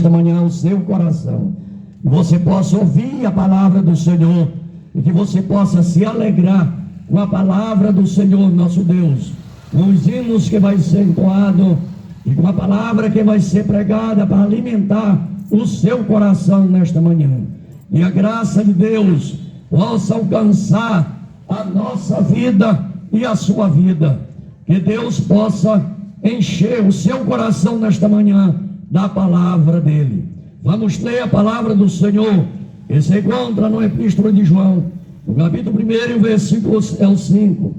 nesta manhã o seu coração, que você possa ouvir a palavra do Senhor e que você possa se alegrar com a palavra do Senhor nosso Deus, com os hinos que vai ser entoado e com a palavra que vai ser pregada para alimentar o seu coração nesta manhã. E a graça de Deus possa alcançar a nossa vida e a sua vida. Que Deus possa encher o seu coração nesta manhã da palavra dele. Vamos ler a palavra do Senhor, que se encontra na Epístola de João, no capítulo 1 e o versículo é o 5.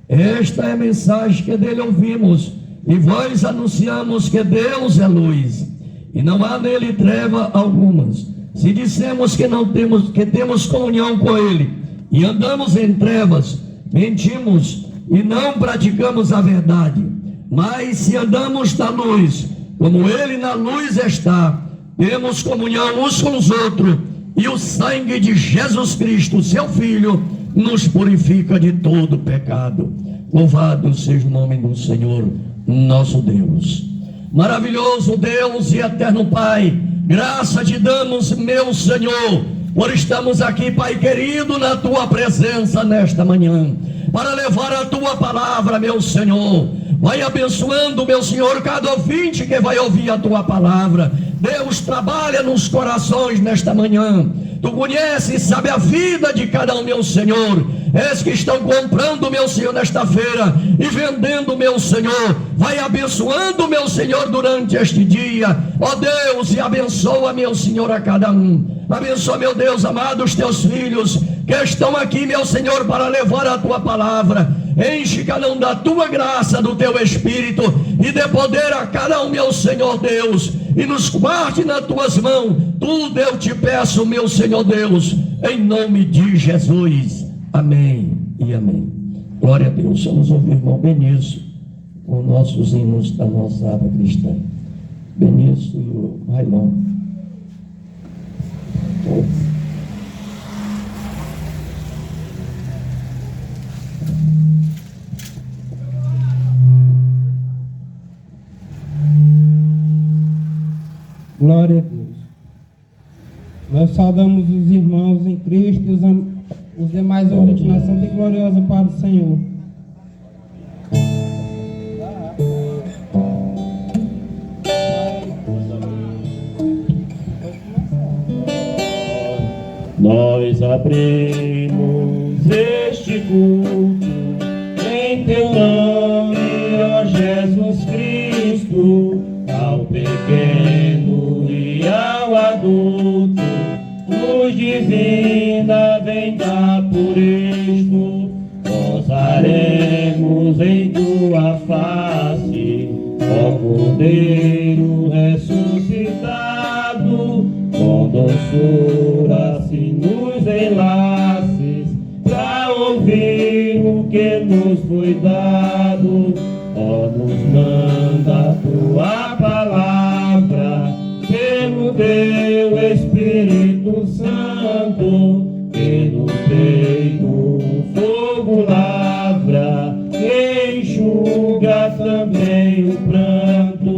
Esta é a mensagem que dele ouvimos, e vós anunciamos que Deus é luz, e não há nele treva algumas. Se dissemos que temos comunhão com ele, e andamos em trevas, mentimos e não praticamos a verdade. Mas se andamos na luz, como ele na luz está, temos comunhão uns com os outros, e o sangue de Jesus Cristo, seu Filho, nos purifica de todo pecado. Louvado seja o nome do Senhor, nosso Deus. Maravilhoso Deus e eterno Pai, graça te damos, meu Senhor, por estarmos aqui, Pai querido, na tua presença nesta manhã, para levar a tua palavra, meu Senhor. Vai abençoando, meu Senhor, cada ouvinte que vai ouvir a tua palavra. Deus, trabalha nos corações nesta manhã. Tu conheces e sabe a vida de cada um, meu Senhor. És que estão comprando, meu Senhor, nesta feira e vendendo, meu Senhor. Vai abençoando, meu Senhor, durante este dia. Ó Deus, e abençoa, meu Senhor, a cada um. Abençoa, meu Deus amado, os teus filhos que estão aqui, meu Senhor, para levar a tua palavra. Enche cada um da tua graça, do teu Espírito, e dê poder a cada um, meu Senhor Deus, e nos guarde nas tuas mãos. Tudo eu te peço, meu Senhor Deus, em nome de Jesus. Amém e amém. Glória a Deus. Vamos ouvir o irmão Benício com nossos hinos da nossa aba cristã. Benício e o Railão. Glória a Deus. Nós saudamos os irmãos em Cristo e os demais ouvintes na santa e gloriosa paz do Senhor. Nós abrimos este culto em teu nome, ó Jesus Cristo, ao pequeno e ao adulto, luz divina vem dar por isto. Gozaremos em tua face, ó Cordeiro ressuscitado, com doçura se nos enlaces, pra ouvir o que nos foi dado. Ó, nos manda tua palavra, pelo teu Espírito Santo, que no peito o fogo lavra, que enxuga também o pranto.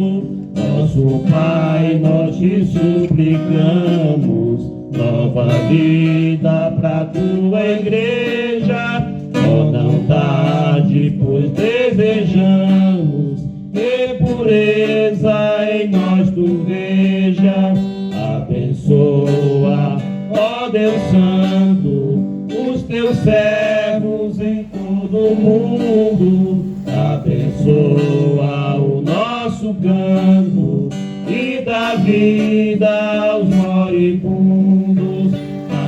Nosso Pai, nós te suplicamos nova vida pra tua igreja. Ó, não tarde, pois desejamos que pureza em nós tu veja. Abençoa, ó Deus Santo, os teus servos em todo o mundo. Abençoa o nosso canto e dá vida aos moribundos.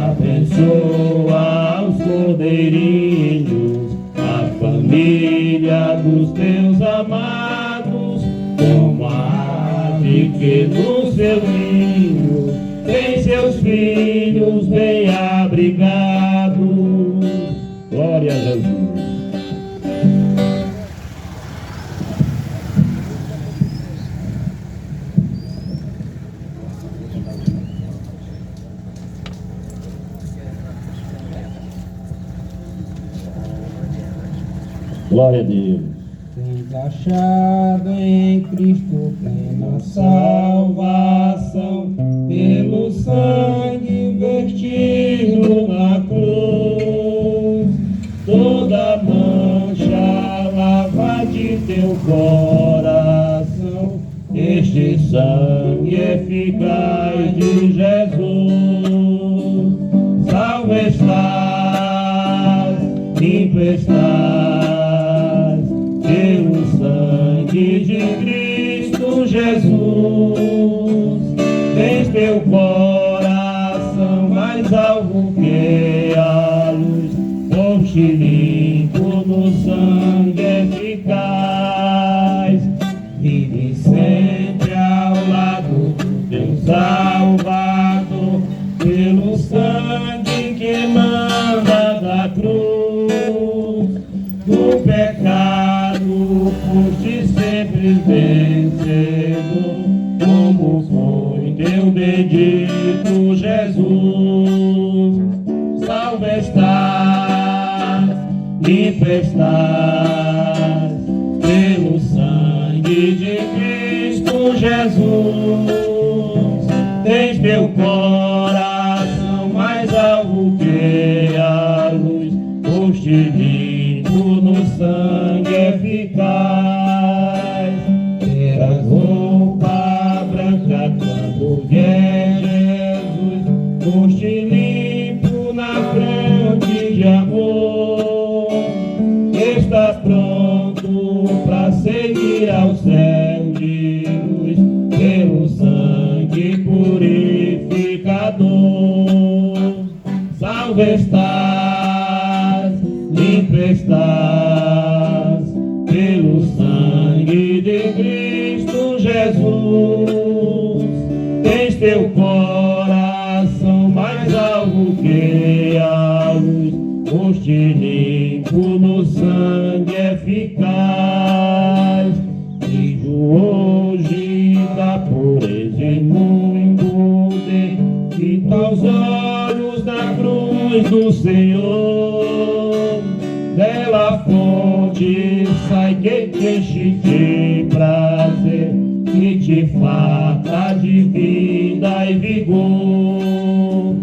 Abençoa os cordeirinhos, a família dos teus amados, como a ave que no seu ninho tem seus filhos bem abrigados. Glória a Jesus. Glória a Deus. Tens achado em Cristo plena salvação, sangue eficaz de Jesus. Salvo estás, limpo estás, pelo sangue de Cristo Jesus. Tens teu coração mais alvo que a luz, foste limpo no sangue eficaz. Vive sempre ao lado do teu Salvador, pelo sangue que manda da cruz. Do pecado foste sempre vencedor, como foi teu bendito Jesus. Salvo estás, limpo estás, pelo sangue de Cristo Jesus. Tens teu coração mais alvo que a luz, foste limpo no sangue eficaz. Terás roupa branca quando vier Jesus, foste limpo na fronte de amor. Estás pronto para seguir ao céu de luz, pelo sangue purificador. Salvo estás, limpo estás, pelo sangue de Cristo Jesus. Tens teu coração mais alvo que a luz, foste limpo no sangue eficaz. Vivo hoje da pureza e muito poder, fita aos olhos da cruz do Senhor. Dela fonte sai que te enche de prazer, que te farta de vida e vigor.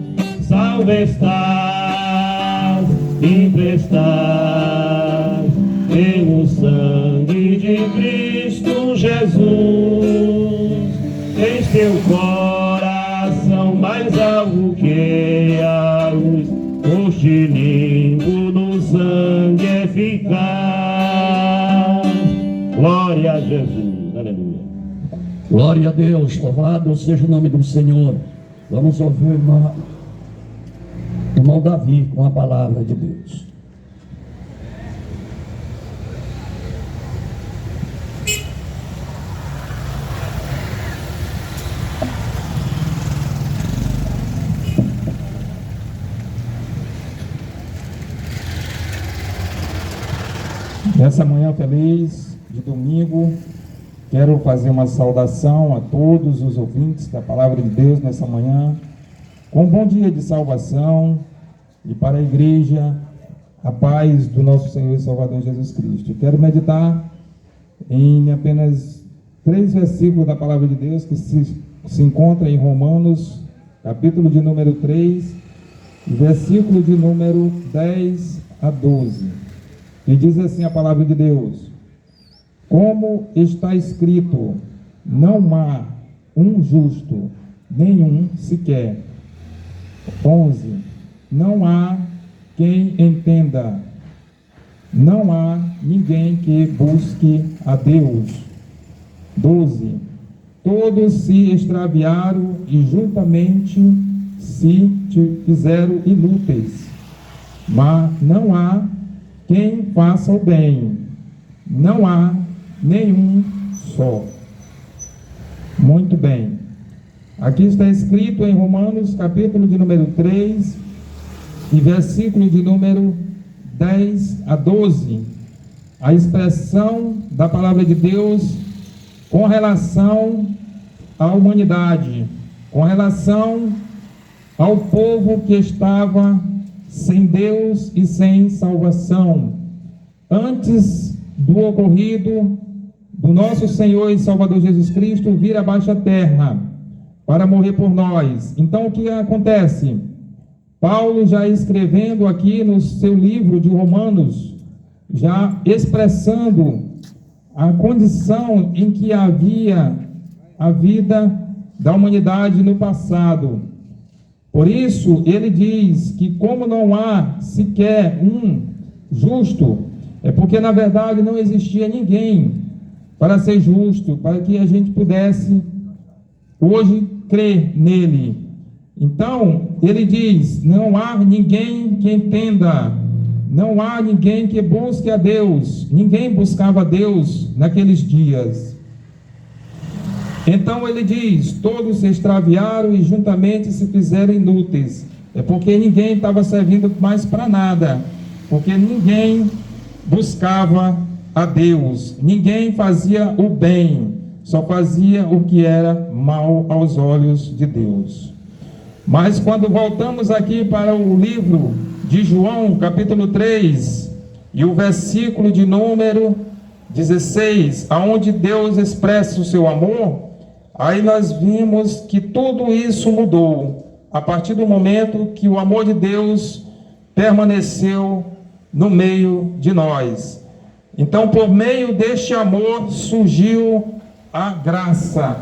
Salvo estás, limpo estás, pelo sangue de Cristo Jesus. Tens teu coração mais alvo que a luz, foste limpo no sangue eficaz. Glória a Jesus, aleluia. Glória a Deus, louvado seja o nome do Senhor. Vamos ouvir o irmão Davi com a palavra de Deus. Nessa manhã feliz de domingo, quero fazer uma saudação a todos os ouvintes da Palavra de Deus nessa manhã, com um bom dia de salvação, e para a igreja, a paz do nosso Senhor e Salvador Jesus Cristo. Quero meditar em apenas 3 versículos da Palavra de Deus que se encontra em Romanos, capítulo de número 3, versículo de número 10 a 12. E diz assim a palavra de Deus: como está escrito, não há um justo, nenhum sequer. 11. Não há quem entenda, não há ninguém que busque a Deus. 12. Todos se extraviaram e juntamente se fizeram inúteis, mas não há quem faça o bem, não há nenhum só. Muito bem. Aqui está escrito em Romanos, capítulo de número 3, e versículo de número 10 a 12, a expressão da palavra de Deus com relação à humanidade, com relação ao povo que estava sem Deus e sem salvação, antes do ocorrido do nosso Senhor e Salvador Jesus Cristo vir abaixo da terra para morrer por nós. Então o que acontece? Paulo, já escrevendo aqui no seu livro de Romanos, já expressando a condição em que havia a vida da humanidade no passado. Por isso, ele diz que como não há sequer um justo, é porque na verdade não existia ninguém para ser justo, para que a gente pudesse hoje crer nele. Então, ele diz, não há ninguém que entenda, não há ninguém que busque a Deus, ninguém buscava a Deus naqueles dias. Então ele diz, todos se extraviaram e juntamente se fizeram inúteis. É porque ninguém estava servindo mais para nada, porque ninguém buscava a Deus, ninguém fazia o bem, só fazia o que era mal aos olhos de Deus. Mas quando voltamos aqui para o livro de João, capítulo 3, e o versículo de número 16, aonde Deus expressa o seu amor, aí nós vimos que tudo isso mudou, a partir do momento que o amor de Deus permaneceu no meio de nós. Então, por meio deste amor, surgiu a graça.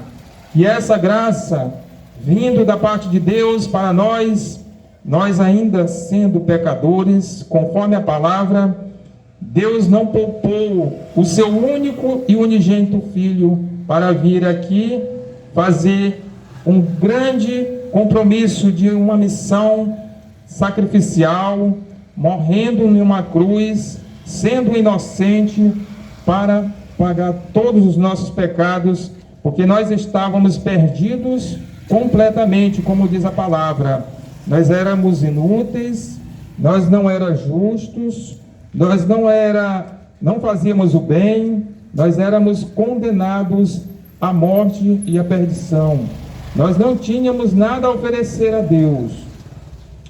E essa graça, vindo da parte de Deus para nós ainda sendo pecadores, conforme a palavra, Deus não poupou o seu único e unigênito Filho para vir aqui fazer um grande compromisso de uma missão sacrificial, morrendo em uma cruz, sendo inocente, para pagar todos os nossos pecados, porque nós estávamos perdidos completamente, como diz a palavra. Nós éramos inúteis, nós não éramos justos, nós não fazíamos o bem, nós éramos condenados à morte e à perdição. Nós não tínhamos nada a oferecer a Deus,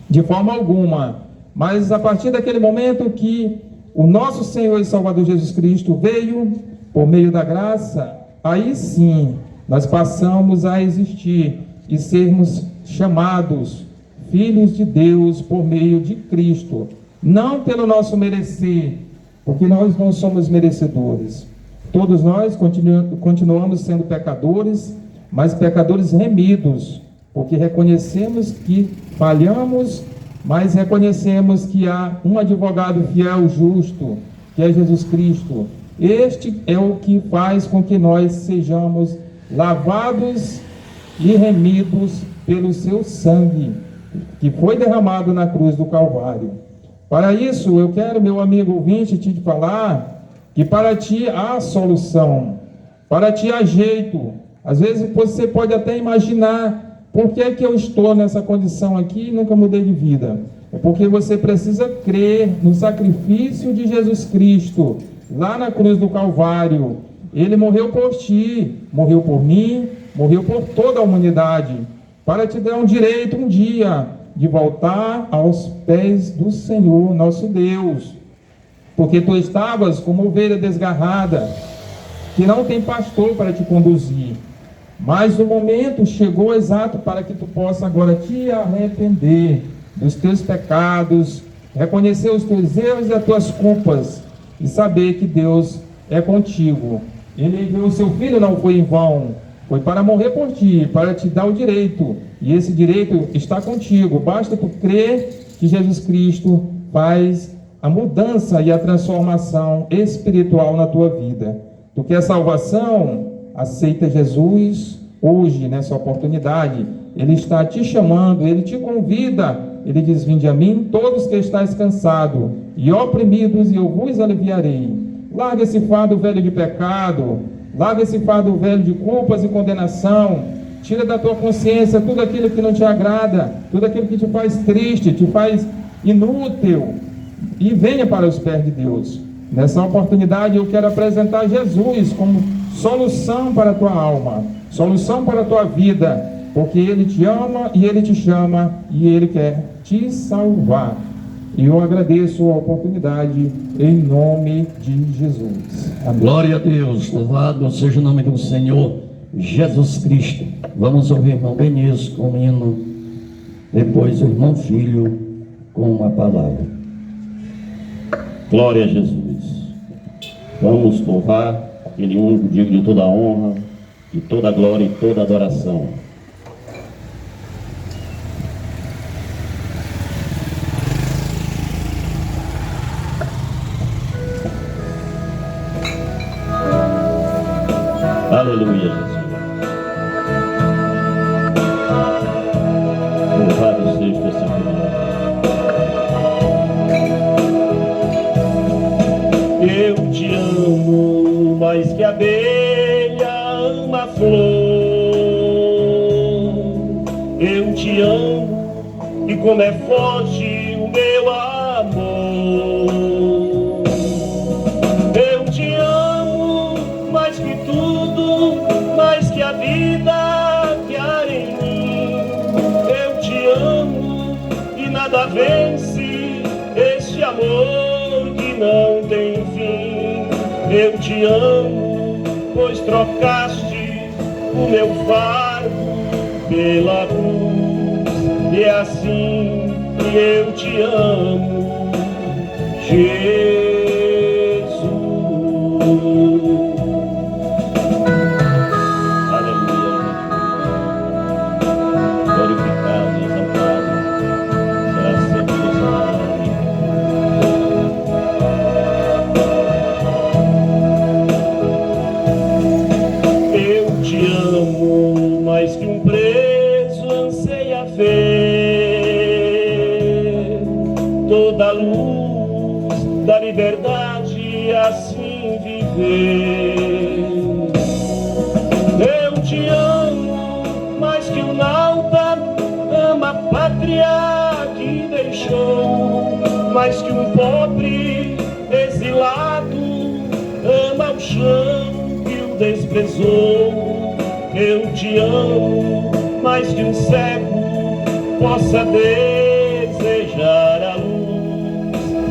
de forma alguma. Mas a partir daquele momento que o nosso Senhor e Salvador Jesus Cristo veio, por meio da graça, aí sim, nós passamos a existir e sermos chamados filhos de Deus por meio de Cristo. Não pelo nosso merecer, porque nós não somos merecedores. Todos nós continuamos sendo pecadores, mas pecadores remidos, porque reconhecemos que falhamos, mas reconhecemos que há um advogado fiel, justo, que é Jesus Cristo. Este é o que faz com que nós sejamos lavados e remidos pelo seu sangue, que foi derramado na cruz do Calvário. Para isso, eu quero, meu amigo ouvinte, te falar que para ti há solução, para ti há jeito. Às vezes você pode até imaginar, por que eu estou nessa condição aqui e nunca mudei de vida? É porque você precisa crer no sacrifício de Jesus Cristo, lá na cruz do Calvário. Ele morreu por ti, morreu por mim, morreu por toda a humanidade, para te dar um direito um dia de voltar aos pés do Senhor, nosso Deus. Porque tu estavas como ovelha desgarrada, que não tem pastor para te conduzir. Mas o momento chegou exato para que tu possa agora te arrepender dos teus pecados, reconhecer os teus erros e as tuas culpas, e saber que Deus é contigo. Ele enviou o seu Filho, não foi em vão, foi para morrer por ti, para te dar o direito, e esse direito está contigo. Basta tu crer que Jesus Cristo faz a mudança e a transformação espiritual na tua vida. Tu quer salvação? Aceita Jesus hoje, nessa oportunidade. Ele está te chamando, Ele te convida. Ele diz, vinde a mim, todos que estáis cansados e oprimidos, e eu vos aliviarei. Larga esse fardo velho de pecado, larga esse fardo velho de culpas e condenação. Tira da tua consciência tudo aquilo que não te agrada, tudo aquilo que te faz triste, te faz inútil, e venha para os pés de Deus. Nessa oportunidade eu quero apresentar Jesus como solução para a tua alma, solução para a tua vida, porque Ele te ama e Ele te chama e Ele quer te salvar. E eu agradeço a oportunidade em nome de Jesus. Amém. Glória a Deus, louvado seja o nome do Senhor Jesus Cristo. Vamos ouvir o irmão Benício com o hino, depois o irmão Filho com a palavra. Glória a Jesus. Vamos louvar Ele único, digno de toda a honra, de toda a glória e toda a adoração. Aleluia, Jesus. Louvado seja o Senhor. Eu te amo mais que a abelha ama a flor. Eu te amo e como é forte o meu amor. Eu te amo mais que tudo, mais que a vida que há em mim. Eu te amo e nada vence este amor que não tem fim. Eu te amo, pois trocaste o meu fardo pela cruz. E é assim que eu te amo, Jesus. Aleluia. Glorificado e exaltado será sempre o Senhor. Eu te amo mais que um preso anseia ver toda a luz da liberdade assim viver. Eu te amo mais que um nauta ama a pátria que deixou, mais que um pobre exilado ama o chão que o desprezou. Eu te amo mais que um cego possa desejar a luz.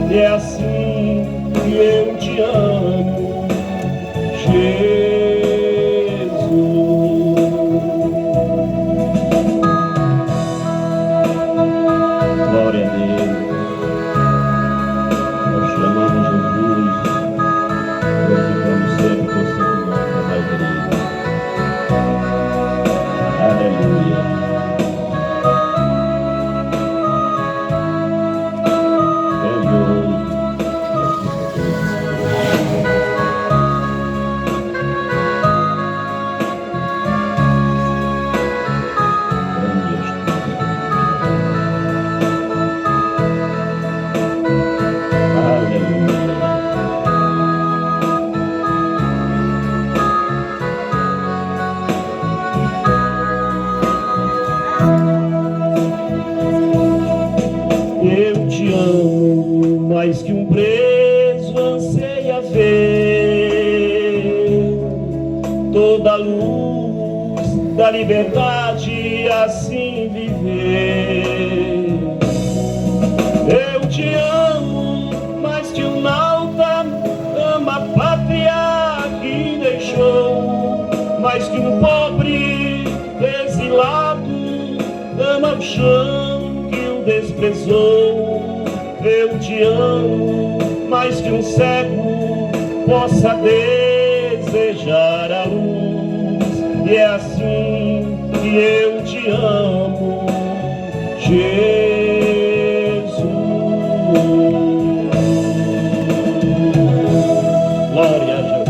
E é assim que eu te amo, Jesus. Glória a Deus. Nós chamamos Jesus, glorificamos sempre por seu nome, Pai querido. Aleluia. Eu te amo mais que um preso anseia ver toda a luz da liberdade assim viver. Eu te amo mais que um nauta ama a pátria que deixou, mais que um pobre exilado ama o chão desprezou. Eu te amo mais que um cego possa desejar a luz. E é assim que eu te amo, Jesus. Glória a Jesus.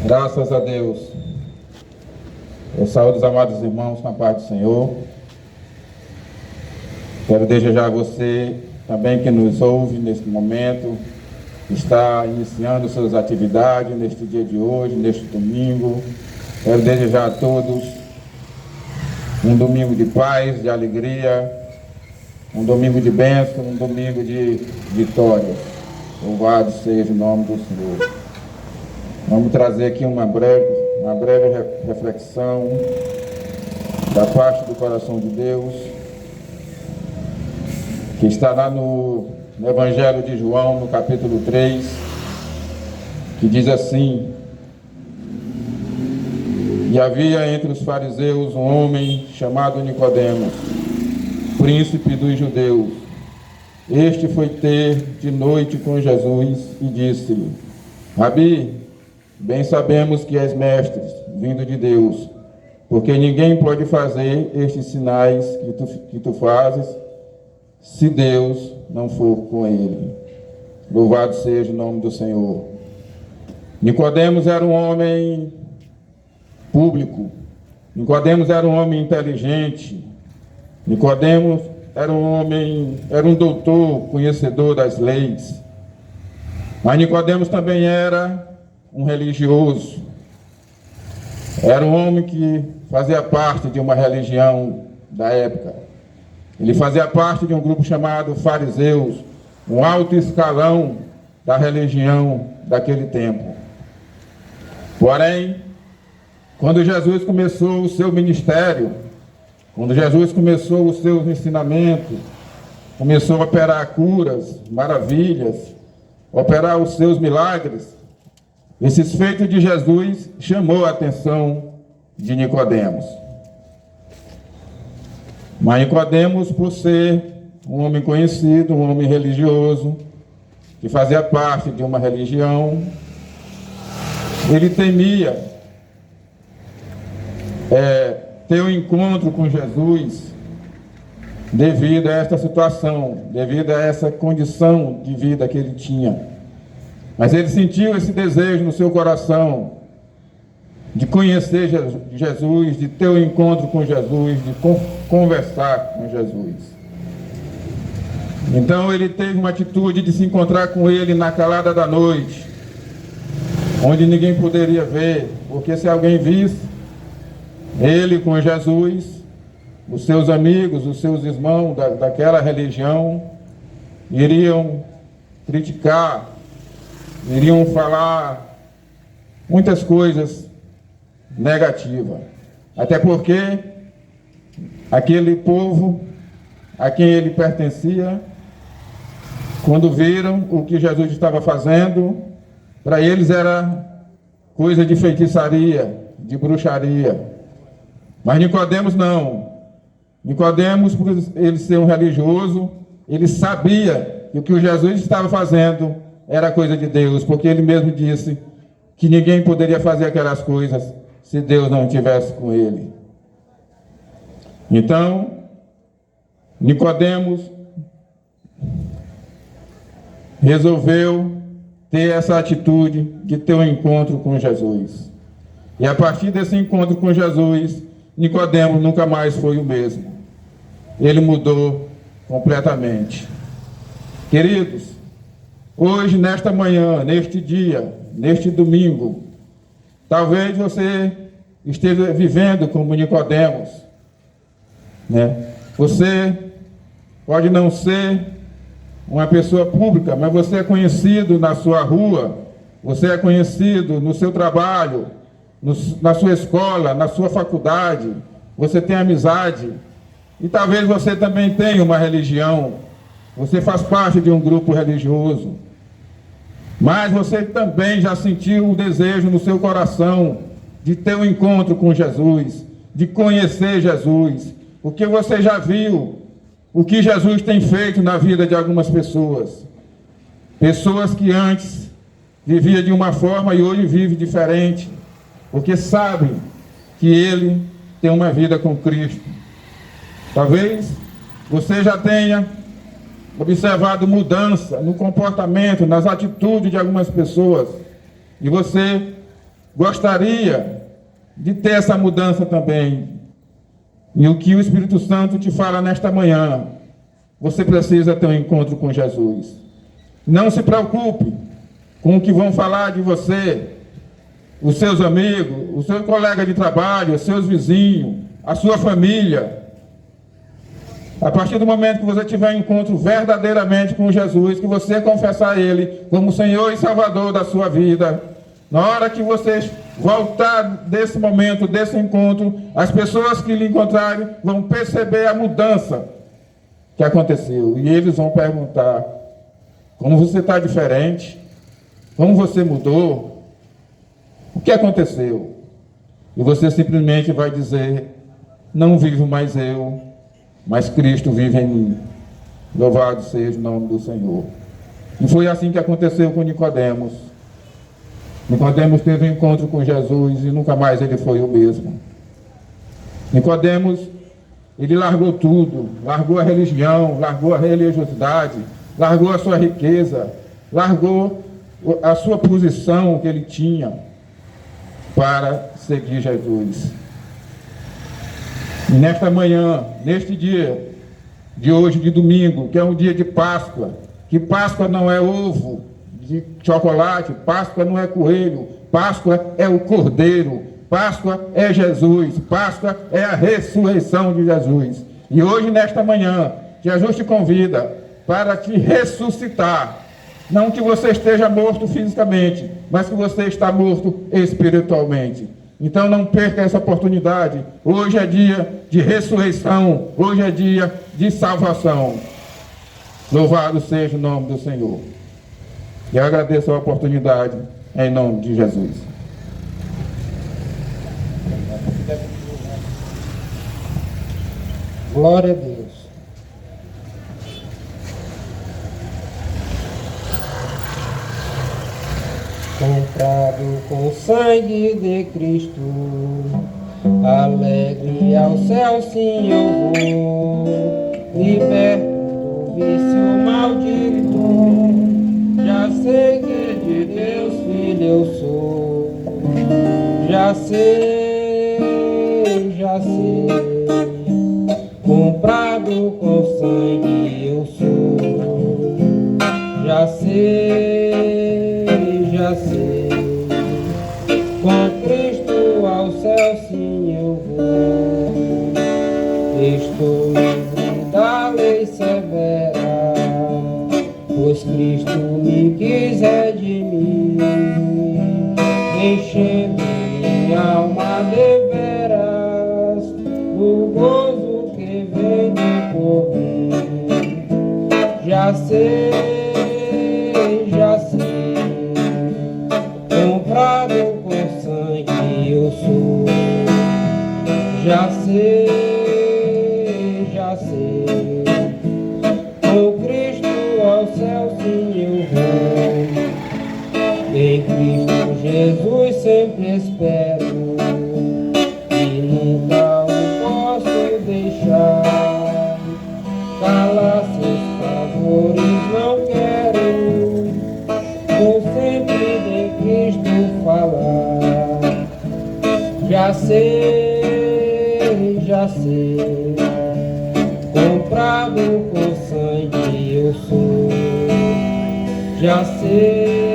Graças a Deus. Eu saúdo os amados irmãos com a paz do Senhor. Quero desejar a você também que nos ouve neste momento, está iniciando suas atividades neste dia de hoje, neste domingo. Quero desejar a todos um domingo de paz, de alegria, um domingo de bênção, um domingo de vitória. Louvado seja o nome do Senhor. Vamos trazer aqui uma breve reflexão da parte do coração de Deus, que está lá no Evangelho de João, no capítulo 3, que diz assim: E havia entre os fariseus um homem chamado Nicodemos, príncipe dos judeus. Este foi ter de noite com Jesus e disse-lhe: Rabi, bem sabemos que és mestre, vindo de Deus, porque ninguém pode fazer estes sinais que tu fazes, se Deus não for com ele. Louvado seja o nome do Senhor. Nicodemos era um homem público. Nicodemos era um homem inteligente. Nicodemos era um doutor, conhecedor das leis. Mas Nicodemos também era um religioso. Era um homem que fazia parte de uma religião da época. Ele fazia parte de um grupo chamado fariseus, um alto escalão da religião daquele tempo. Porém, quando Jesus começou o seu ministério, quando Jesus começou os seus ensinamentos, começou a operar curas, maravilhas, operar os seus milagres, esses feitos de Jesus chamou a atenção de Nicodemos. Mas Nicodemos, por ser um homem conhecido, um homem religioso, que fazia parte de uma religião, ele temia ter um encontro com Jesus devido a esta situação, devido a essa condição de vida que ele tinha. Mas ele sentiu esse desejo no seu coração de conhecer Jesus, de ter um encontro com Jesus, de conversar com Jesus. Então ele teve uma atitude de se encontrar com ele na calada da noite, onde ninguém poderia ver, porque se alguém visse ele com Jesus, os seus amigos, os seus irmãos daquela religião iriam criticar, iriam falar muitas coisas negativas. Até porque aquele povo a quem ele pertencia, quando viram o que Jesus estava fazendo, para eles era coisa de feitiçaria, de bruxaria. Mas Nicodemos não. Nicodemos, por ele ser um religioso, ele sabia que o que Jesus estava fazendo era coisa de Deus, porque ele mesmo disse que ninguém poderia fazer aquelas coisas se Deus não estivesse com ele. Então, Nicodemos resolveu ter essa atitude de ter um encontro com Jesus. E a partir desse encontro com Jesus, Nicodemos nunca mais foi o mesmo. Ele mudou completamente. Queridos, hoje, nesta manhã, neste dia, neste domingo, talvez você esteja vivendo como Nicodemos, né? Você pode não ser uma pessoa pública, mas você é conhecido na sua rua, você é conhecido no seu trabalho, na sua escola, na sua faculdade, você tem amizade, e talvez você também tenha uma religião, você faz parte de um grupo religioso, mas você também já sentiu o desejo no seu coração de ter um encontro com Jesus, de conhecer Jesus, porque você já viu o que Jesus tem feito na vida de algumas pessoas. Pessoas que antes viviam de uma forma e hoje vivem diferente, porque sabem que ele tem uma vida com Cristo. Talvez você já tenha observado mudança no comportamento, nas atitudes de algumas pessoas, e você gostaria de ter essa mudança também. E o que o Espírito Santo te fala nesta manhã, você precisa ter um encontro com Jesus. Não se preocupe com o que vão falar de você, os seus amigos, o seu colega de trabalho, os seus vizinhos, a sua família. A partir do momento que você tiver um encontro verdadeiramente com Jesus, que você confessar Ele como Senhor e Salvador da sua vida, na hora que você voltar desse momento, desse encontro, as pessoas que lhe encontrarem vão perceber a mudança que aconteceu. E eles vão perguntar: como você está diferente? Como você mudou? O que aconteceu? E você simplesmente vai dizer: não vivo mais eu, mas Cristo vive em mim. Louvado seja o nome do Senhor. E foi assim que aconteceu com Nicodemos. Nicodemos teve um encontro com Jesus e nunca mais ele foi o mesmo. Nicodemos, ele largou tudo, largou a religião, largou a religiosidade, largou a sua riqueza, largou a sua posição que ele tinha para seguir Jesus. E nesta manhã, neste dia de hoje, de domingo, que é um dia de Páscoa, que Páscoa não é ovo de chocolate, Páscoa não é coelho, Páscoa é o Cordeiro, Páscoa é Jesus, Páscoa é a ressurreição de Jesus. E hoje, nesta manhã, Jesus te convida para te ressuscitar. Não que você esteja morto fisicamente, mas que você está morto espiritualmente. Então não perca essa oportunidade. Hoje é dia de ressurreição, hoje é dia de salvação. Louvado seja o nome do Senhor. E eu agradeço a oportunidade em nome de Jesus. Glória a Deus. Comprado com sangue de Cristo, alegre ao céu sim eu vou, liberto do vício maldito, já sei que de Deus filho eu sou, já sei, comprado com sangue eu sou, já sei, com Cristo ao céu sim eu vou, estou livre da lei severa, pois Cristo me quis redimir, enchendo minha alma deveras do gozo que vem de por vir, já sei, comprado com sangue eu sou, já sei, com Cristo ao céu sim eu vou, em Cristo Jesus sempre espero, e nunca o posso deixar, calar seus favores não quero, vou sempre de Cristo falar, já sei, comprado com sangue eu sou, já sei,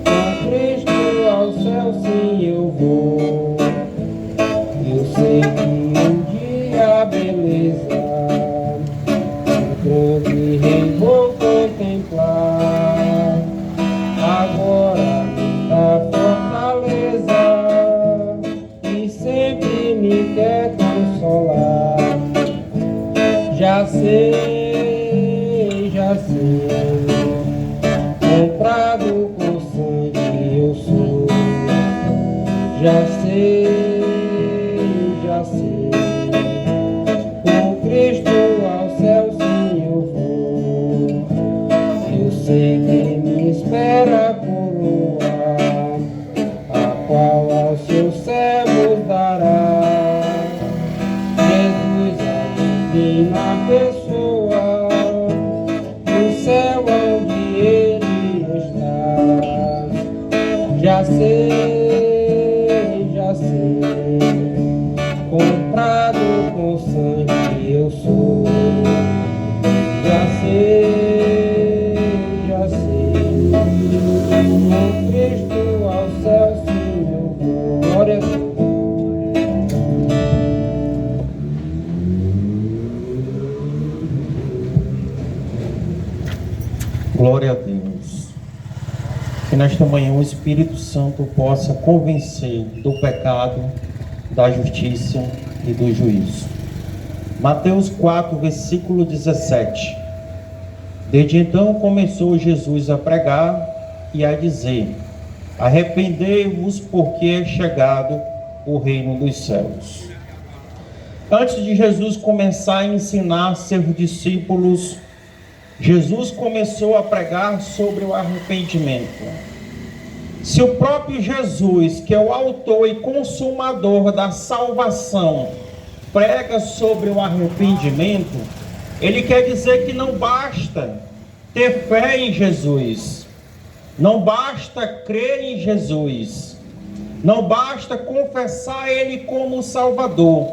com Cristo ao céu sim eu vou, eu sei que um dia a beleza do grande rei vou contemplar, agora da fortaleza e sempre me quer consolar, já sei, comprado com sangue eu sou, já sei, com Cristo ao céu sim eu vou, eu sei que me espera a coroa, a qual aos seus servos dará, Jesus a divina pessoa, no céu onde ele está, já sei, comprado com sangue eu sou, já sei, com Cristo ao céu sim eu vou, glória a Deus. Glória a Deus. Que nesta manhã o Espírito Santo possa convencer do pecado, da justiça e do juízo. Mateus 4, versículo 17. Desde então começou Jesus a pregar e a dizer: arrependei-vos, porque é chegado o reino dos céus. Antes de Jesus começar a ensinar seus discípulos, Jesus começou a pregar sobre o arrependimento. Se o próprio Jesus, que é o autor e consumador da salvação, prega sobre o arrependimento, ele quer dizer que não basta ter fé em Jesus, não basta crer em Jesus, não basta confessar Ele como Salvador.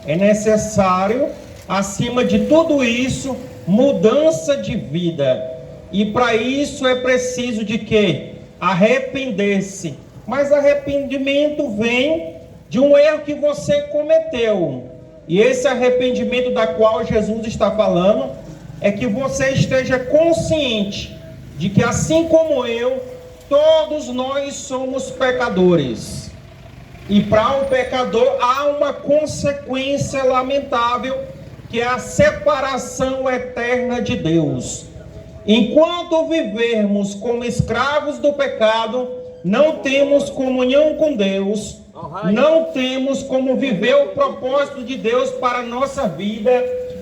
É necessário, acima de tudo isso, mudança de vida. E para isso é preciso de quê? Arrepender-se. Mas arrependimento vem de um erro que você cometeu. E esse arrependimento da qual Jesus está falando é que você esteja consciente de que, assim como eu, todos nós somos pecadores. E para o pecador há uma consequência lamentável, que é a separação eterna de Deus. Enquanto vivermos como escravos do pecado, não temos comunhão com Deus, não temos como viver o propósito de Deus para a nossa vida,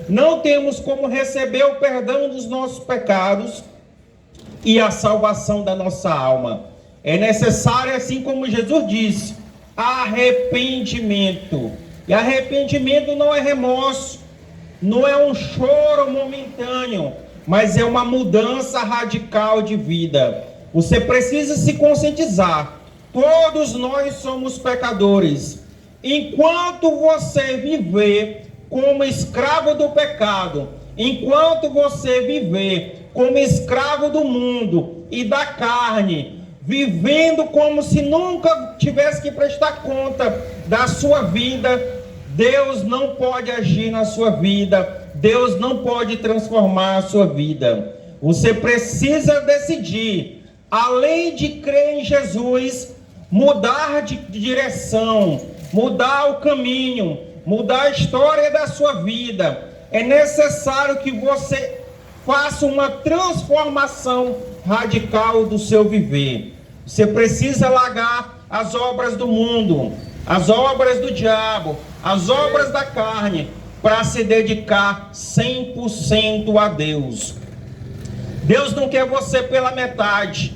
não temos como receber o perdão dos nossos pecados e a salvação da nossa alma. É necessário, assim como Jesus disse, arrependimento. E arrependimento não é remorso, não é um choro momentâneo, mas é uma mudança radical de vida. Você precisa se conscientizar. Todos nós somos pecadores. Enquanto você viver como escravo do pecado, enquanto você viver como escravo do mundo e da carne, vivendo como se nunca tivesse que prestar conta da sua vida, Deus não pode agir na sua vida, Deus não pode transformar a sua vida. Você precisa decidir, além de crer em Jesus, mudar de direção, mudar o caminho, mudar a história da sua vida. É necessário que você faça uma transformação radical do seu viver. Você precisa largar as obras do mundo, as obras do diabo, as obras da carne, para se dedicar 100% a Deus. Deus não quer você pela metade.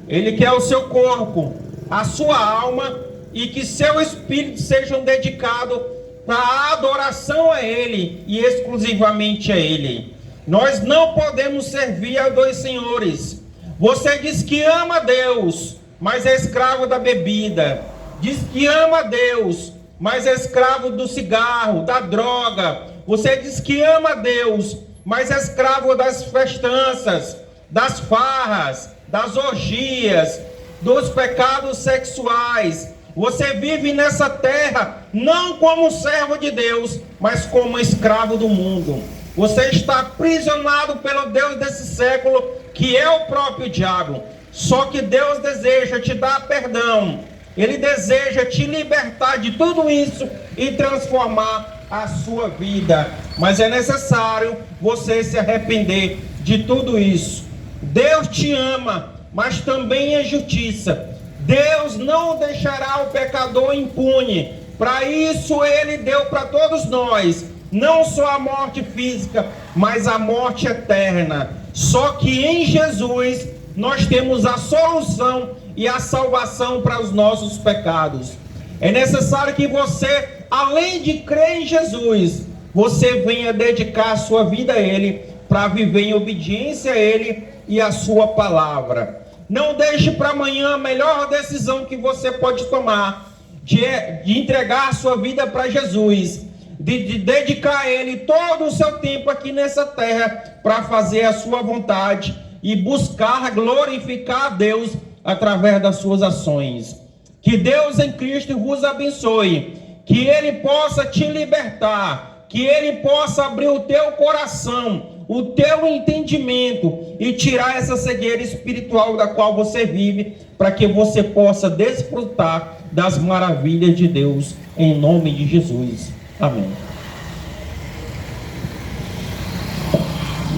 Ele quer o seu corpo, a sua alma, e que seu espírito sejam dedicados para a adoração a Ele e exclusivamente a Ele. Nós não podemos servir a dois senhores. Você diz que ama Deus, mas é escravo da bebida. Diz que ama Deus, mas é escravo do cigarro, da droga. Você diz que ama Deus, mas é escravo das festanças, das farras, das orgias, dos pecados sexuais. Você vive nessa terra não como servo de Deus, mas como escravo do mundo. Você está aprisionado pelo Deus desse século, que é o próprio diabo. Só que Deus deseja te dar perdão. Ele deseja te libertar de tudo isso e transformar a sua vida. Mas é necessário você se arrepender de tudo isso. Deus te ama, mas também é justiça. Deus não deixará o pecador impune. Para isso Ele deu para todos nós, não só a morte física, mas a morte eterna. Só que em Jesus nós temos a solução e a salvação para os nossos pecados. É necessário que você, além de crer em Jesus, você venha dedicar a sua vida a Ele, para viver em obediência a Ele e a sua palavra. Não deixe para amanhã a melhor decisão que você pode tomar, de entregar a sua vida para Jesus, de dedicar a Ele todo o seu tempo aqui nessa terra, para fazer a sua vontade e buscar glorificar a Deus através das suas ações. Que Deus em Cristo vos abençoe, que Ele possa te libertar, que Ele possa abrir o teu coração, o teu entendimento e tirar essa cegueira espiritual da qual você vive, para que você possa desfrutar das maravilhas de Deus, em nome de Jesus. Amém.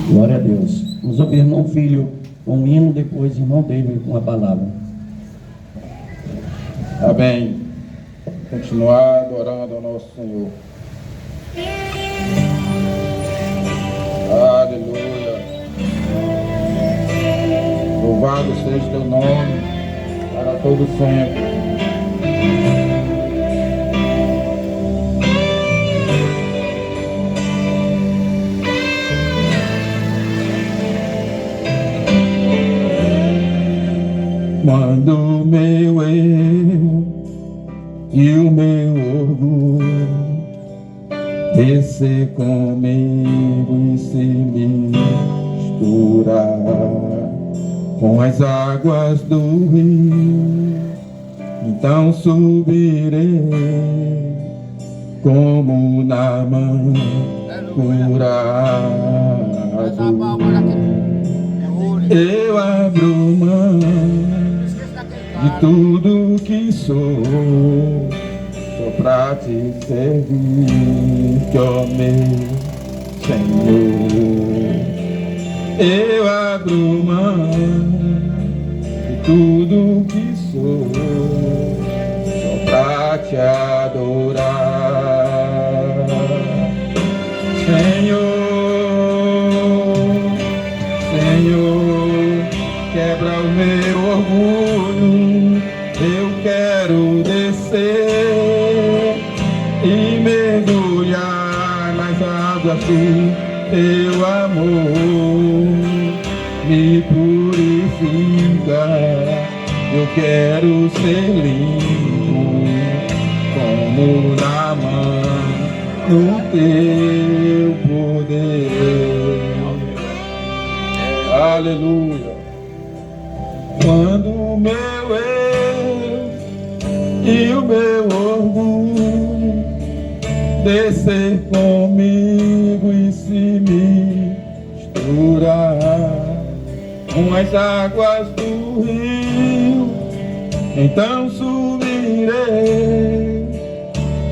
Glória a Deus. Vamos ouvir irmão Filho um hino, depois irmão David com a palavra. Amém. Continuar adorando ao nosso Senhor. Aleluia. Louvado seja o teu nome. para todo sempre. Quando meu eu e o meu orgulho descer comigo e se misturar com as águas do rio, então subirei como Naamã curado. Eu abro mão de tudo que sou, só pra te servir, ó meu Senhor. Eu abro mão de tudo que sou, só pra te adorar, Senhor. Senhor, quebra o meu orgulho, eu quero descer e mergulhar nas águas do teu amor. Me purifica, eu quero ser limpo como Naamã no teu poder. Aleluia. Quando o meu eu e o meu orgulho descer comigo e se misturar com as águas do rio, então subirei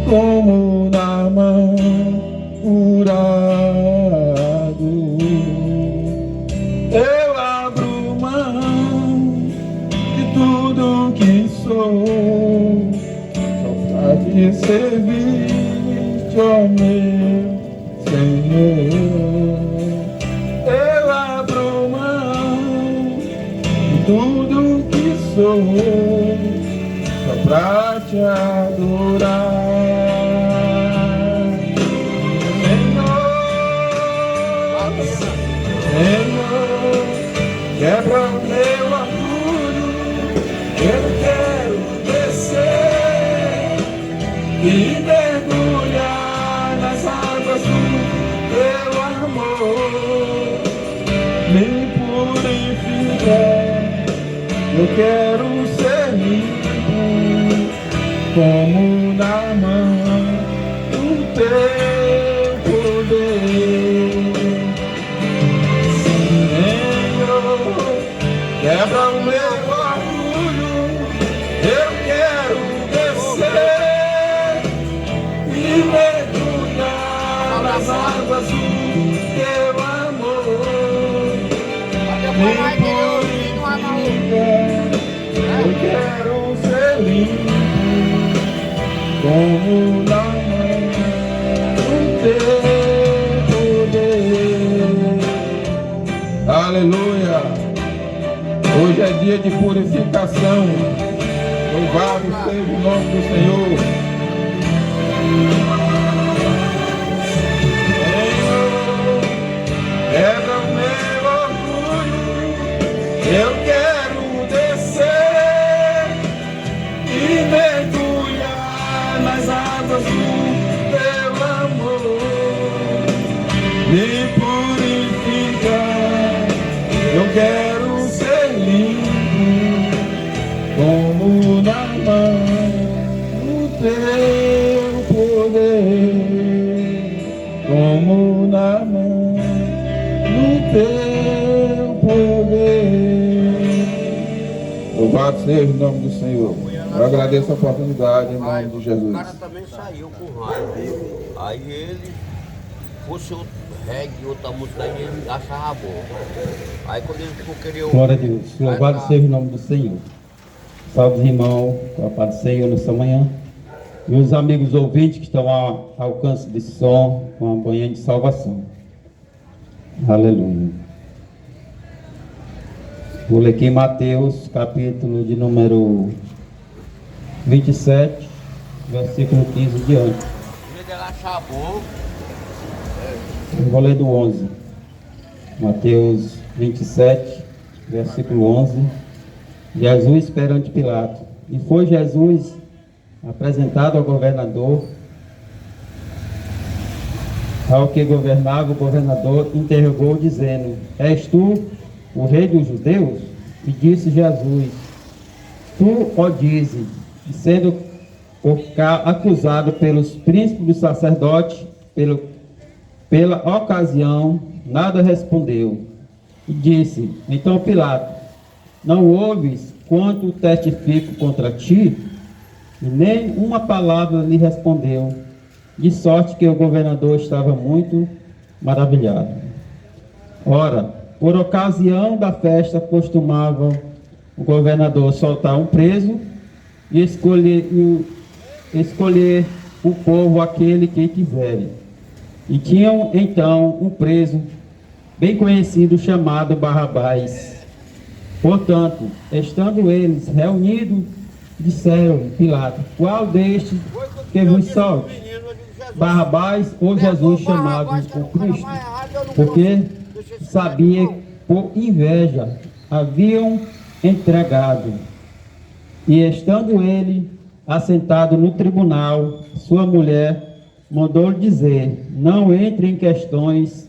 como Naamã curado. Eu abro mão de tudo que sou, só pra te servir, ó meu Senhor. Eu abro mão de tudo que sou, só pra te adorar. Senhor, quebra o meu orgulho, eu quero descer e mergulhar nas águas do teu amor. Me purificar, eu quero ser limpo como Naamã do teu poder. Quebra o meu orgulho, eu quero descer e mergulhar nas águas do teu amor. Me purifica, eu quero ser limpo como Naamã do teu poder. Aleluia. Hoje é dia de purificação. Louvado seja o nome do Senhor. Senhor, quebra o meu orgulho, eu quero descer e mergulhar nas águas do teu amor. Me purifica, eu quero como Naamã no teu poder, como Naamã no teu poder. Louvado seja o nome do Senhor. Eu agradeço a oportunidade em nome de Jesus. O cara também saiu com raiva dele. Aí ele fosse outro reggae, outra música, aí ele achava bom. Aí quando ele ficou querendo... Glória a Deus. Louvado seja o nome do Senhor. Salve os irmãos, com a paz do Senhor nessa manhã. E os amigos ouvintes que estão ao alcance desse som, com a manhã de salvação. Aleluia. Vou ler aqui em Mateus, capítulo de número 27, versículo 15 em diante. Eu vou ler do 11. Mateus 27, versículo 11. Jesus perante Pilato. E foi Jesus apresentado ao governador. Ao que governava, o governador interrogou, dizendo: És tu o rei dos judeus? E disse Jesus: Tu o dizes. E sendo acusado pelos príncipes dos sacerdotes, pela ocasião, nada respondeu. E disse: Então Pilato: Não ouves quanto testifico contra ti? E nem uma palavra lhe respondeu, de sorte que o governador estava muito maravilhado. Ora, por ocasião da festa, costumava o governador soltar um preso e escolher o povo aquele que quisere. E tinham então um preso bem conhecido chamado Barrabás. Portanto, estando eles reunidos, disseram Pilato: Qual destes que vos solte? Barrabás ou Jesus chamado o Cristo? Porque sabia por inveja haviam entregado. E estando ele assentado no tribunal, sua mulher mandou-lhe dizer: Não entre em questões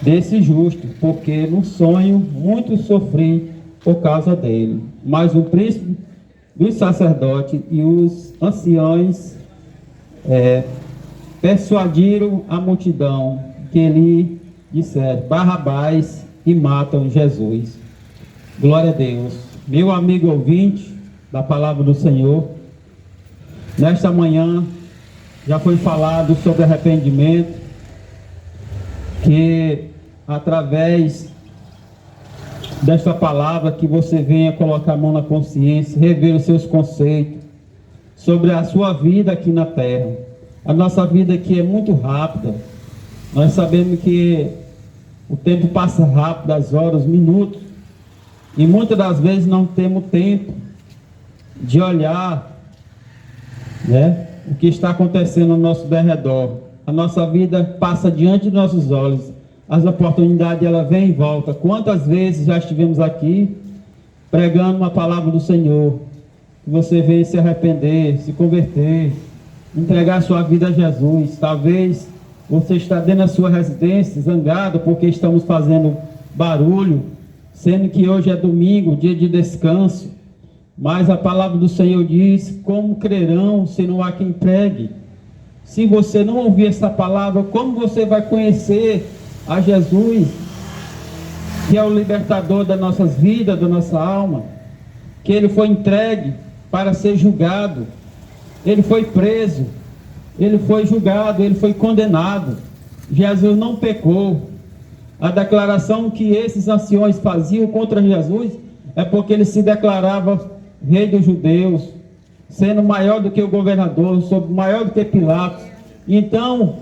desse justo, porque no sonho muito sofri por causa dele. Mas o príncipe dos sacerdotes e os anciões persuadiram a multidão que lhe disseram: Barrabás, e matam Jesus. Glória a Deus. Meu amigo ouvinte da palavra do Senhor, nesta manhã já foi falado sobre arrependimento, que através desta palavra que você venha colocar a mão na consciência, rever os seus conceitos sobre a sua vida aqui na terra. A nossa vida aqui é muito rápida. Nós sabemos que o tempo passa rápido, as horas, os minutos, e muitas das vezes não temos tempo de olhar, né, o que está acontecendo ao nosso derredor. A nossa vida passa diante de nossos olhos. As oportunidades, ela vem e volta. Quantas vezes já estivemos aqui pregando uma palavra do Senhor, que você veio se arrepender, se converter, entregar sua vida a Jesus. Talvez você está dentro da sua residência, zangado, porque estamos fazendo barulho, sendo que hoje é domingo, dia de descanso. Mas a palavra do Senhor diz: como crerão se não há quem pregue? Se você não ouvir essa palavra, como você vai conhecer a Jesus, que é o libertador das nossas vidas, da nossa alma? Que ele foi entregue para ser julgado, ele foi preso, ele foi julgado, ele foi condenado. Jesus não pecou. A declaração que esses anciões faziam contra Jesus é porque ele se declarava rei dos judeus, sendo maior do que o governador, maior do que Pilatos. Então,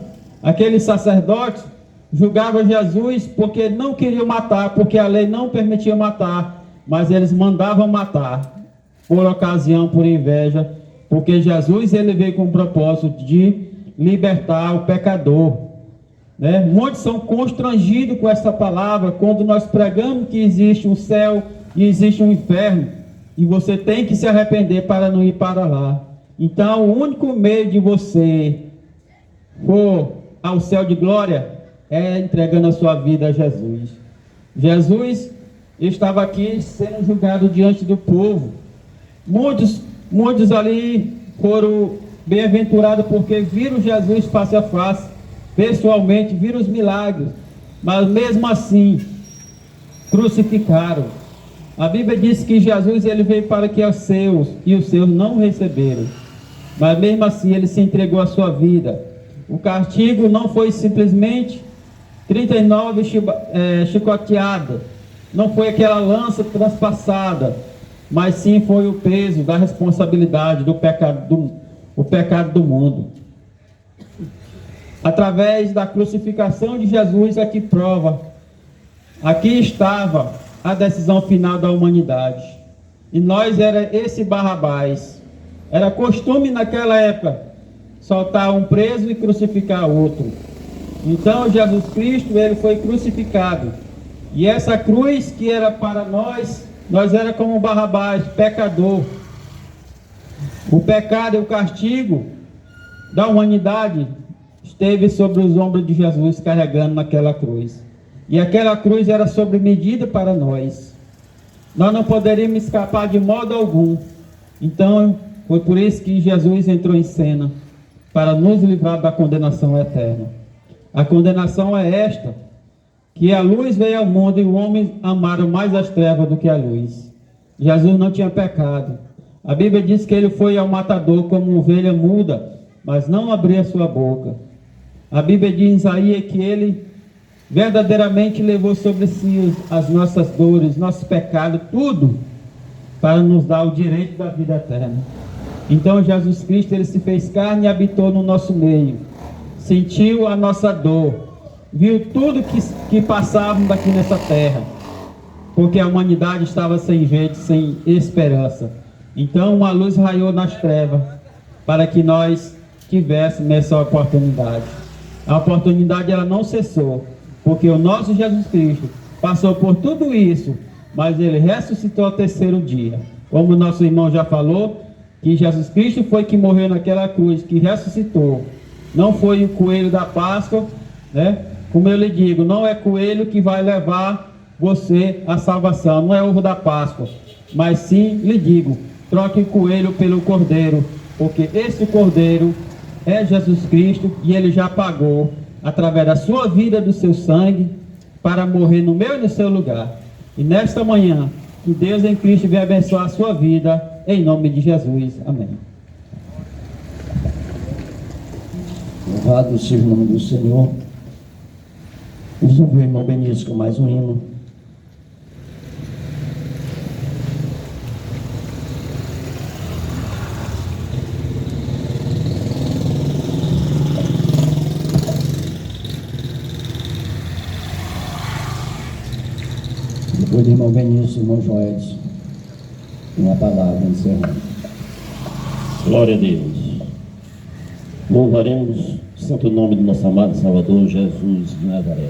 aqueles sacerdotes julgavam Jesus porque não queriam matar, porque a lei não permitia matar, mas eles mandavam matar, por ocasião, por inveja, porque Jesus, ele veio com o propósito de libertar o pecador, né? Muitos são constrangidos com essa palavra, quando nós pregamos que existe um céu e existe um inferno, e você tem que se arrepender para não ir para lá. Então, o único meio de você for ao céu de glória é entregando a sua vida a Jesus. Jesus estava aqui sendo julgado diante do povo. Muitos ali foram bem-aventurados porque viram Jesus face a face, pessoalmente, viram os milagres, mas mesmo assim crucificaram. A Bíblia diz que Jesus, ele veio para que os seus, e os seus não receberam, mas mesmo assim ele se entregou a sua vida. O castigo não foi simplesmente 39 chicoteadas, não foi aquela lança transpassada, mas sim foi o peso da responsabilidade do pecado do mundo. Através da crucificação de Jesus, aqui prova, aqui estava a decisão final da humanidade. E nós era esse Barrabás. Era costume naquela época soltar um preso e crucificar outro. Então Jesus Cristo, ele foi crucificado. E essa cruz que era para nós era como Barrabás, pecador. O pecado e o castigo da humanidade esteve sobre os ombros de Jesus, carregando naquela cruz. E aquela cruz era sobre medida para nós. Nós não poderíamos escapar de modo algum. Então, foi por isso que Jesus entrou em cena, para nos livrar da condenação eterna. A condenação é esta, que a luz veio ao mundo e o homem amaram mais as trevas do que a luz. Jesus não tinha pecado. A Bíblia diz que ele foi ao matador como ovelha muda, mas não abriu a sua boca. A Bíblia diz em Isaías que ele verdadeiramente levou sobre si as nossas dores, nossos pecados, tudo, para nos dar o direito da vida eterna. Então Jesus Cristo, ele se fez carne e habitou no nosso meio, sentiu a nossa dor, viu tudo que passávamos aqui nessa terra, porque a humanidade estava sem jeito, sem esperança. Então uma luz raiou nas trevas, para que nós tivéssemos essa oportunidade. A oportunidade ela não cessou, porque o nosso Jesus Cristo passou por tudo isso, mas ele ressuscitou ao terceiro dia. Como o nosso irmão já falou, que Jesus Cristo foi que morreu naquela cruz, que ressuscitou. Não foi o coelho da Páscoa, né? Como eu lhe digo, não é coelho que vai levar você à salvação, não é ovo da Páscoa, mas sim, lhe digo, troque o coelho pelo cordeiro, porque esse cordeiro é Jesus Cristo e ele já pagou através da sua vida, do seu sangue, para morrer no meu e no seu lugar. E nesta manhã, que Deus em Cristo venha abençoar a sua vida, em nome de Jesus. Amém. Louvado seja o nome do Senhor. Vamos ouvir o irmão Benício com mais um hino. Depois do irmão Benício, irmão Joelson, uma palavra encerrando. Glória a Deus. Louvaremos o santo nome do nosso amado Salvador Jesus de Nazaré.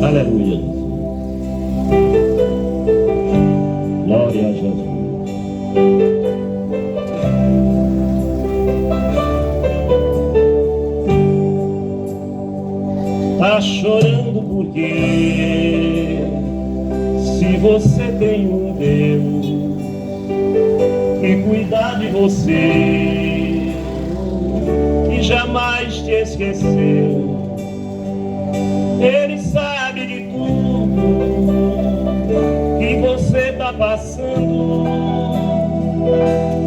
Aleluia. Glória a Jesus. Tá chorando porque se você tem um Deus que cuida de você, que jamais te esqueceu, Ele sabe de tudo que você tá passando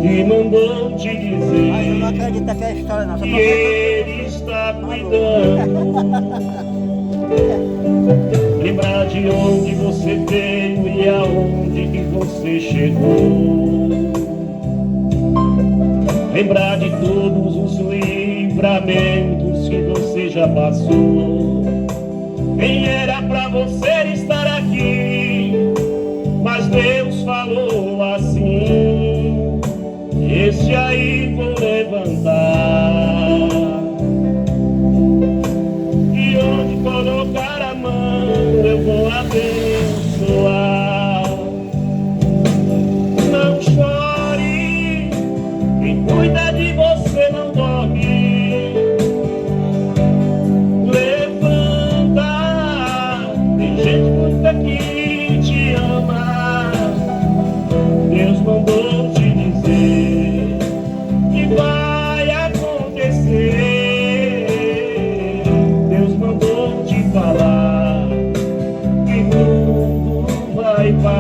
e mandou te dizer. Mas eu não acredito naquela história não. Que Ele está cuidando. Lembrar de onde você veio e aonde que você chegou. Lembrar de todos os livramentos que você já passou. Nem era pra você estar aqui, mas Deus falou assim: esse aí vou levantar, e onde colocar a mão eu vou abençoar. Não chore, quem cuida de você não dorme. Que te ama, Deus mandou te dizer que vai acontecer. Deus mandou te falar que tudo vai passar.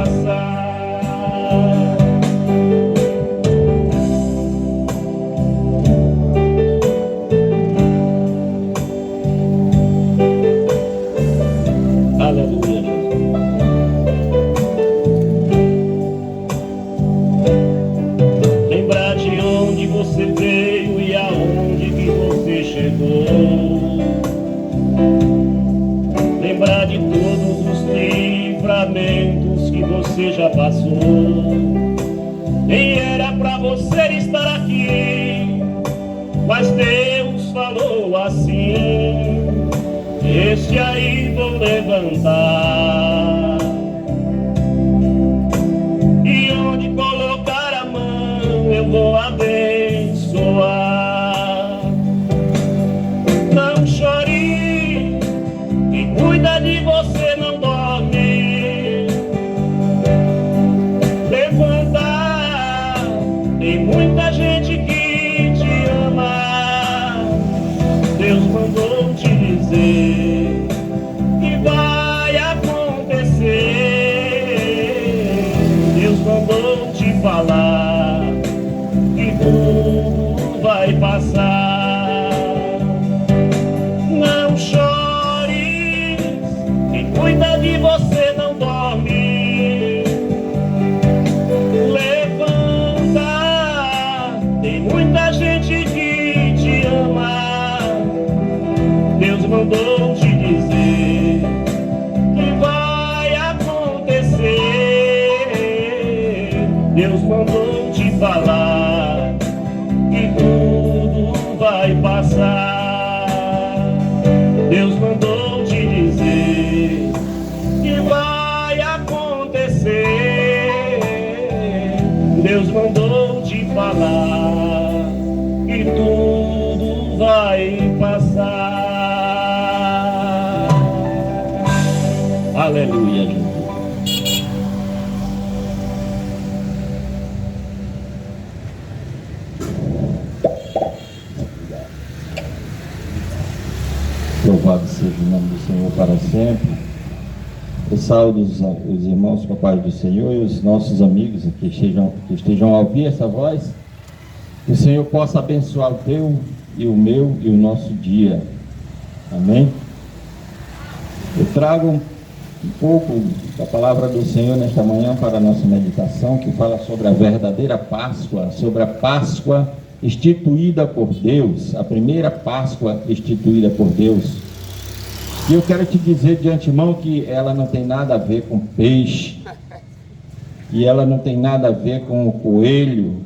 lembrar de todos os livramentos que você já passou. Nem era pra você estar aqui, mas Deus falou assim: este aí vou levantar, e onde colocar a mão eu vou abençoar. Não chore, quem cuida de você não dorme. Levanta, tem muita gente que te ama. Deus mandou te dizer que vai acontecer. Deus mandou te falar que tudo vai passar. Não chores, quem cuida de você não dorme. Levanta, tem muita gente que te ama. Deus mandou te dizer que vai acontecer. Deus mandou te falar que tudo vai passar. Deus mandou te dizer que vai acontecer. Deus mandou te falar que tudo vai passar. Aleluia, Jesus. Louvado seja o nome do Senhor para sempre. Eu saúdo os irmãos com a paz do Senhor e os nossos amigos que estejam a ouvir essa voz. Que o Senhor possa abençoar o teu e o meu e o nosso dia. Amém? Eu trago um pouco da palavra do Senhor nesta manhã para a nossa meditação, que fala sobre a verdadeira Páscoa, sobre a Páscoa instituída por Deus, a primeira Páscoa instituída por Deus. E eu quero te dizer de antemão que ela não tem nada a ver com peixe, e ela não tem nada a ver com o coelho,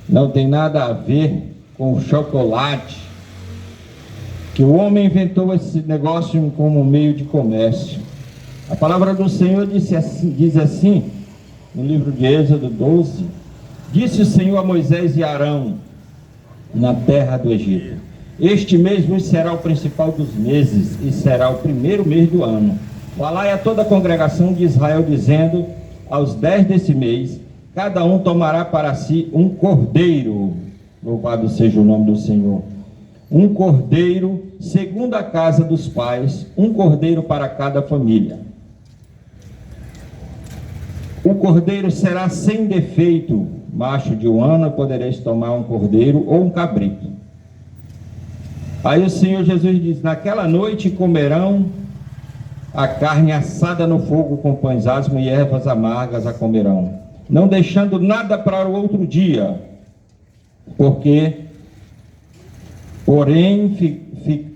não tem nada a ver com o chocolate, que o homem inventou esse negócio como meio de comércio. A palavra do Senhor diz assim, no livro de Êxodo 12, disse o Senhor a Moisés e Arão, na terra do Egito: este mês vos será o principal dos meses, e será o primeiro mês do ano. Falai a toda a congregação de Israel, dizendo: aos 10 desse mês, cada um tomará para si um cordeiro. Louvado seja o nome do Senhor. Um cordeiro, segundo a casa dos pais, um cordeiro para cada família. O cordeiro será sem defeito, macho de um ano, podereis tomar um cordeiro ou um cabrito. Aí o Senhor Jesus diz: naquela noite comerão a carne assada no fogo com pães asmos e ervas amargas a comerão, não deixando nada para o outro dia, porém,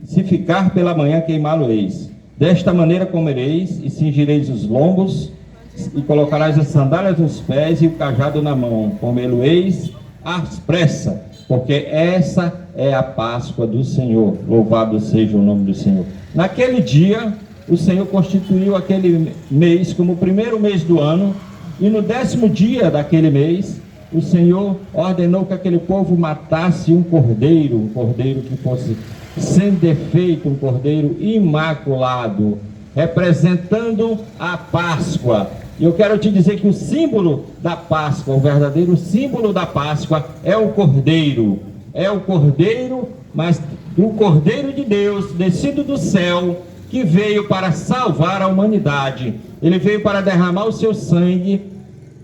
se ficar pela manhã, queimá-lo-eis. Desta maneira comereis e cingireis os lombos, e colocarás as sandálias nos pés e o cajado na mão. Comê-lo-eis às pressas, porque essa é a Páscoa do Senhor. Louvado seja o nome do Senhor. Naquele dia, o Senhor constituiu aquele mês como o primeiro mês do ano, e no 10º dia daquele mês, o Senhor ordenou que aquele povo matasse um cordeiro que fosse sem defeito, um cordeiro imaculado, representando a Páscoa. E eu quero te dizer que o símbolo da Páscoa, o verdadeiro símbolo da Páscoa é o cordeiro. É o cordeiro, mas o cordeiro de Deus, descido do céu, que veio para salvar a humanidade. Ele veio para derramar o seu sangue,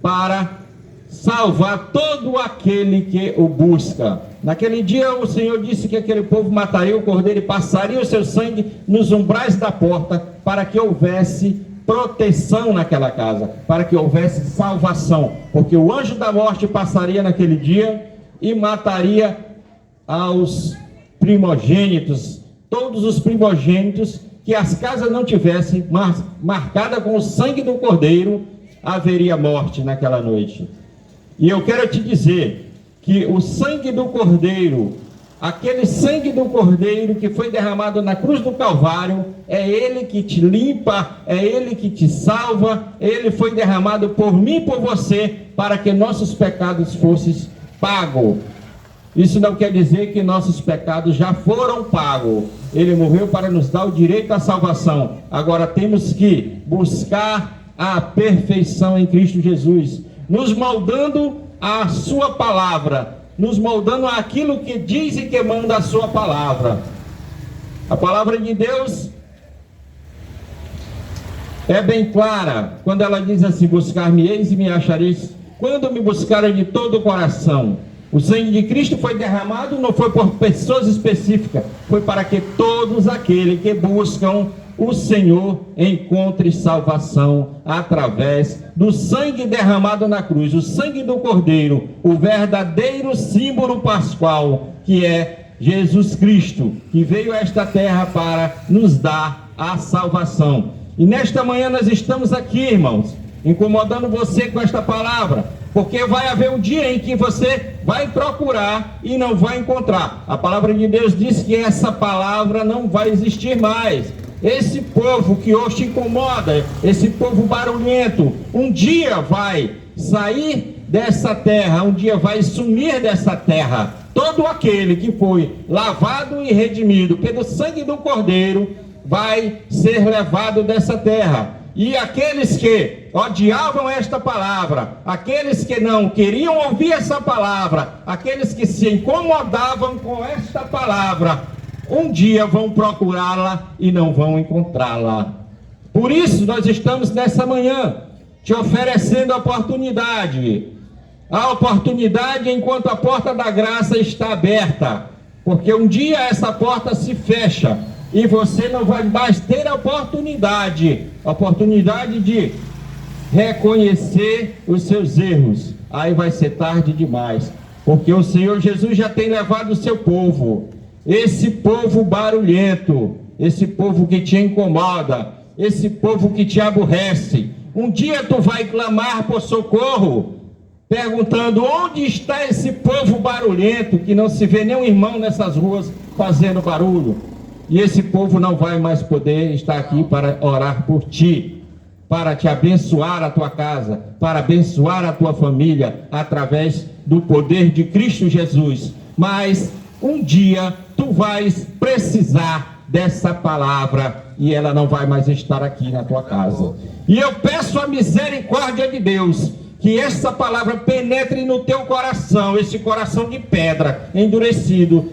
para salvar todo aquele que o busca. Naquele dia o Senhor disse que aquele povo mataria o cordeiro e passaria o seu sangue nos umbrais da porta, para que houvesse proteção naquela casa, para que houvesse salvação, porque o anjo da morte passaria naquele dia e mataria aos primogênitos, todos os primogênitos que as casas não tivessem marcada com o sangue do Cordeiro, haveria morte naquela noite. E eu quero te dizer que o sangue do Cordeiro, aquele sangue do Cordeiro que foi derramado na cruz do Calvário, é ele que te limpa, é ele que te salva, ele foi derramado por mim e por você, para que nossos pecados fossem pagos. Isso não quer dizer que nossos pecados já foram pagos. Ele morreu para nos dar o direito à salvação. Agora temos que buscar a perfeição em Cristo Jesus, nos moldando a sua palavra, nos moldando aquilo que diz e que manda a sua palavra. A palavra de Deus é bem clara, quando ela diz assim: buscar-me-eis e me achareis, quando me buscarem de todo o coração. O sangue de Cristo foi derramado, não foi por pessoas específicas, foi para que todos aqueles que buscam o Senhor encontre salvação através do sangue derramado na cruz, o sangue do Cordeiro, o verdadeiro símbolo pascual, que é Jesus Cristo, que veio a esta terra para nos dar a salvação. E nesta manhã nós estamos aqui, irmãos, incomodando você com esta palavra, porque vai haver um dia em que você vai procurar e não vai encontrar. A palavra de Deus diz que essa palavra não vai existir mais. Esse povo que hoje te incomoda, esse povo barulhento, um dia vai sair dessa terra, um dia vai sumir dessa terra. Todo aquele que foi lavado e redimido pelo sangue do Cordeiro vai ser levado dessa terra. E aqueles que odiavam esta palavra, aqueles que não queriam ouvir essa palavra, aqueles que se incomodavam com esta palavra, um dia vão procurá-la e não vão encontrá-la. Por isso nós estamos nessa manhã te oferecendo a oportunidade enquanto a porta da graça está aberta, porque um dia essa porta se fecha e você não vai mais ter a oportunidade de reconhecer os seus erros. Aí vai ser tarde demais, porque o Senhor Jesus já tem levado o seu povo, esse povo barulhento, esse povo que te incomoda, esse povo que te aborrece. Um dia tu vai clamar por socorro, perguntando: onde está esse povo barulhento, que não se vê nenhum irmão nessas ruas fazendo barulho? E esse povo não vai mais poder estar aqui para orar por ti, para te abençoar a tua casa, para abençoar a tua família, através do poder de Cristo Jesus. Mas um dia tu vais precisar dessa palavra e ela não vai mais estar aqui na tua casa. E eu peço a misericórdia de Deus, que essa palavra penetre no teu coração, esse coração de pedra, endurecido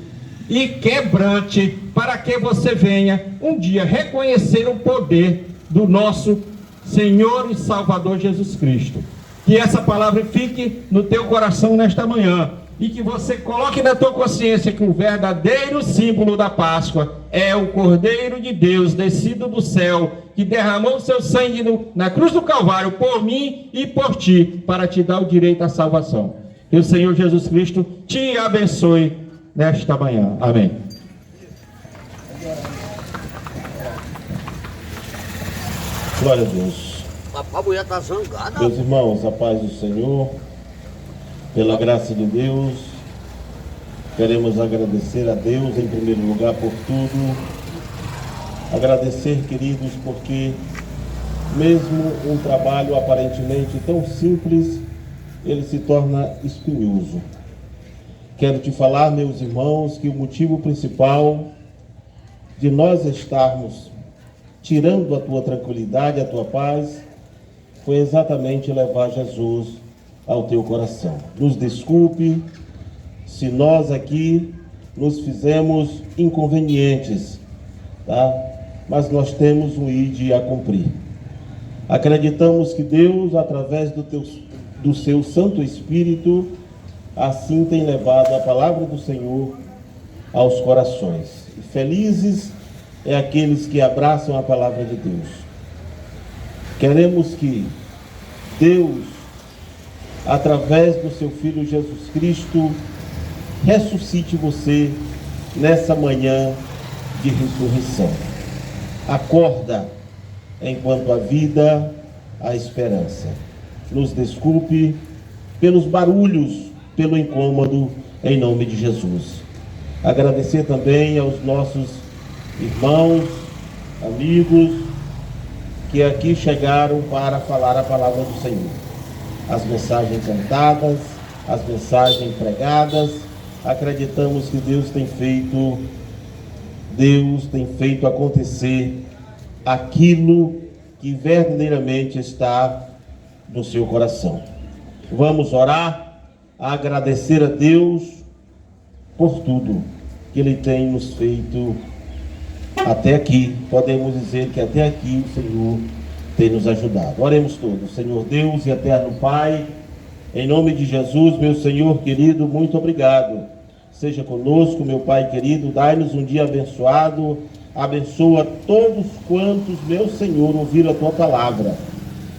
e quebrante, para que você venha um dia reconhecer o poder do nosso Senhor e Salvador Jesus Cristo. Que essa palavra fique no teu coração nesta manhã, e que você coloque na tua consciência que o verdadeiro símbolo da Páscoa é o Cordeiro de Deus descido do céu, que derramou o seu sangue na cruz do Calvário por mim e por ti, para te dar o direito à salvação. Que o Senhor Jesus Cristo te abençoe nesta manhã. Amém. Glória a Deus. A mulher está zangada. Meus irmãos, a paz do Senhor, pela graça de Deus, queremos agradecer a Deus em primeiro lugar por tudo. Agradecer, queridos, porque mesmo um trabalho aparentemente tão simples, ele se torna espinhoso. Quero te falar, meus irmãos, que o motivo principal de nós estarmos tirando a tua tranquilidade, a tua paz, foi exatamente levar Jesus ao teu coração. Nos desculpe se nós aqui nos fizemos inconvenientes, tá? Mas nós temos um ide a cumprir. Acreditamos que Deus, através do seu Santo Espírito, assim tem levado a palavra do Senhor aos corações. E felizes é aqueles que abraçam a palavra de Deus. Queremos que Deus, através do seu Filho Jesus Cristo, ressuscite você nessa manhã de ressurreição. Acorda, enquanto a vida, a esperança. Nos desculpe pelos barulhos, pelo incômodo, em nome de Jesus. Agradecer também aos nossos irmãos, amigos, que aqui chegaram para falar a palavra do Senhor. As mensagens cantadas, as mensagens pregadas, acreditamos que Deus tem feito acontecer aquilo que verdadeiramente está no seu coração. Vamos orar, agradecer a Deus por tudo que Ele tem nos feito até aqui. Podemos dizer que até aqui o Senhor tem nos ajudado. Oremos todos. Senhor Deus e eterno Pai, em nome de Jesus, meu Senhor querido, muito obrigado. Seja conosco, meu Pai querido, dai-nos um dia abençoado. Abençoa todos quantos, meu Senhor, ouviram a Tua palavra.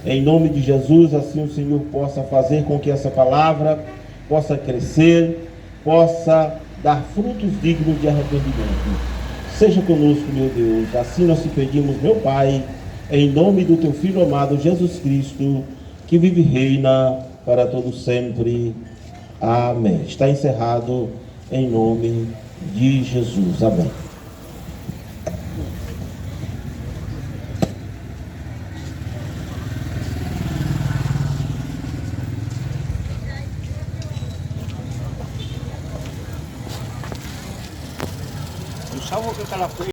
Em nome de Jesus, assim o Senhor possa fazer com que essa palavra possa crescer, possa dar frutos dignos de arrependimento. Seja conosco, meu Deus. Assim nós te pedimos, meu Pai, em nome do Teu Filho amado, Jesus Cristo, que vive e reina para todo sempre. Amém. Está encerrado em nome de Jesus. Amém. Não sabe o que ela foi.